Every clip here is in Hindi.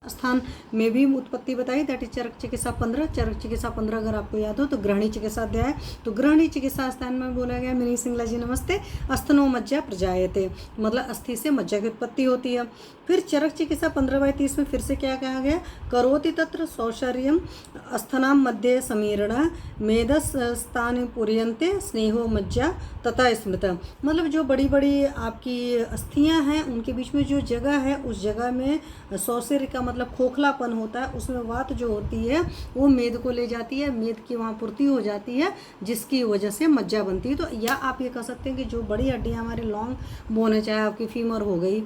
स्थान में भी उत्पत्ति बताई, दैट इज चरक चिकित्सा 15। चरक चिकित्सा 15 अगर आपको याद हो तो ग्रहणी चिकित्सा अध्याय, तो ग्रहणी चिकित्सा स्थान में बोला गया, मिनी सिंगला जी नमस्ते, अस्थनो मज्जा प्रजायते, मतलब अस्थि से मज्जा की उत्पत्ति होती है। फिर चरक चिकित्सा 15/30 में फिर से क्या कहा गया, करोति तत्र सौशर्यम अस्थनाम मध्य समीरण मेदस स्थान पूर्यन्ते स्नेहो मज्जा तथा स्मृत, मतलब जो बड़ी बड़ी आपकी अस्थियां हैं उनके बीच में जो जगह है उस जगह में सौशर्य का मतलब खोखलापन होता है, उसमें वात जो होती है वो मेद को ले जाती है, मेद की वहाँ पूर्ति हो जाती है जिसकी वजह से मज्जा बनती है। तो या आप ये कह सकते हैं कि जो बड़ी हड्डियाँ हमारे लॉन्ग बोन है, चाहे आपकी फीमर हो गई,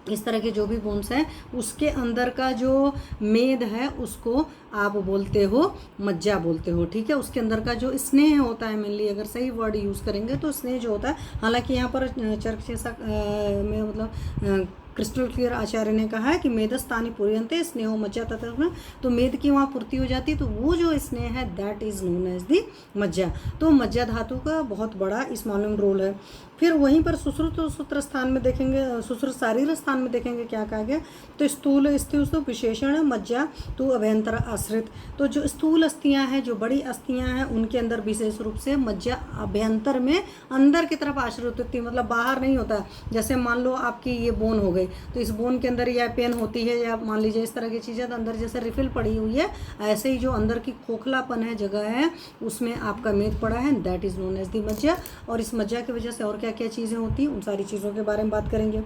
इस तरह के जो भी बोन्स हैं उसके अंदर का जो मेद है उसको आप बोलते हो मज्जा बोलते हो, ठीक है। उसके अंदर का जो स्नेह होता है, मेनली अगर सही वर्ड यूज़ करेंगे तो स्नेह जो होता है, हालांकि यहाँ पर चरक चिकित्सा में मतलब क्रिस्टल क्लियर आचार्य ने कहा है कि मेदस्थानी पूर्यन्ते स्नेहो मज्जा तथा, तो मेद की वहाँ पूर्ति हो जाती है, तो वो जो स्नेह है that is known as the मज्जा। तो मज्जा धातु का बहुत बड़ा इस मामले में रोल है। फिर वहीं पर सुश्रुत सूत्र स्थान में देखेंगे, सुश्रुत शारीर स्थान में देखेंगे क्या कहा गया, तो स्थूल स्थूल विशेषण मज्जा तो अभ्यंतर आश्रित, तो जो स्थूल अस्थियां हैं, जो बड़ी अस्थियां हैं उनके अंदर विशेष रूप से मज्जा अभ्यंतर में अंदर की तरफ आश्रित होती है, मतलब बाहर नहीं होता। जैसे मान लो आपकी ये बोन हो गई, तो इस बोन के अंदर या पेन होती है या मान लीजिए इस तरह की चीज़ें, तो अंदर जैसे रिफिल पड़ी हुई है, ऐसे ही जो अंदर की खोखलापन है जगह है उसमें आपका मेद पड़ा है, that is known as the majja. और इस मज्जा की वजह से और क्या क्या चीज़ें होती हैं उन सारी चीज़ों के बारे में बात करेंगे।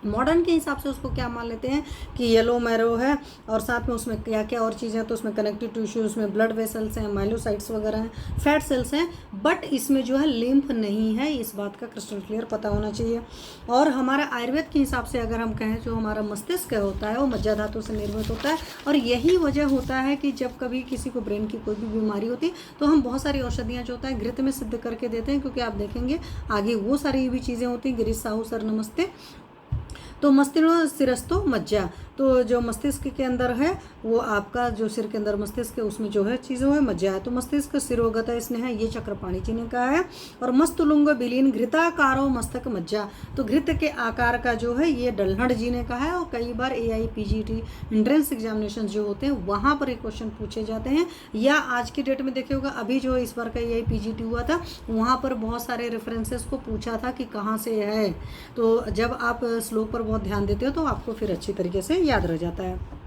मॉडर्न के हिसाब से उसको क्या मान लेते हैं कि येलो मैरो है और साथ में उसमें क्या क्या और चीज़ें हैं, तो उसमें कनेक्टिव टिश्यू, उसमें ब्लड वेसल्स हैं, माइलोसाइट्स वगैरह हैं, फैट सेल्स हैं, बट इसमें जो है लिम्फ नहीं है, इस बात का क्रिस्टल क्लियर पता होना चाहिए। और हमारा आयुर्वेद के हिसाब से अगर हम कहें जो हमारा मस्तिष्क होता है वो मज्जा धातु से निर्मित होता है, और यही वजह होता है कि जब कभी किसी को ब्रेन की कोई भी बीमारी होती है तो हम बहुत सारी औषधियाँ जो होता है घृत में सिद्ध करके देते हैं, क्योंकि आप देखेंगे आगे वो सारी भी चीज़ें होती हैं। गिरीश साहू सर नमस्ते। तो मस्तिष्क सिरस्तो मज्जा, तो जो मस्तिष्क के अंदर है वो आपका जो सिर के अंदर मस्तिष्क है उसमें जो है चीज़ें है मज्जा है। तो मस्तिष्क सिरोगत स्नेह है, ये चक्रपाणी जी ने कहा है। और मस्तुलुंग विलीन घृताकारो मस्तक मज्जा, तो घृत के आकार का जो है ये डल्हड़ जी ने कहा है। और कई बार AIPGT एंट्रेंस एग्जामिनेशन जो होते हैं वहाँ पर ये क्वेश्चन पूछे जाते हैं, या आज की डेट में देखे होगा अभी जो इस बार का AIPGT हुआ था वहाँ पर बहुत सारे रेफरेंसेस को पूछा था कि कहाँ से है। तो जब आप श्लोक पर बहुत ध्यान देते हो तो आपको फिर अच्छी तरीके से याद रह जाता है।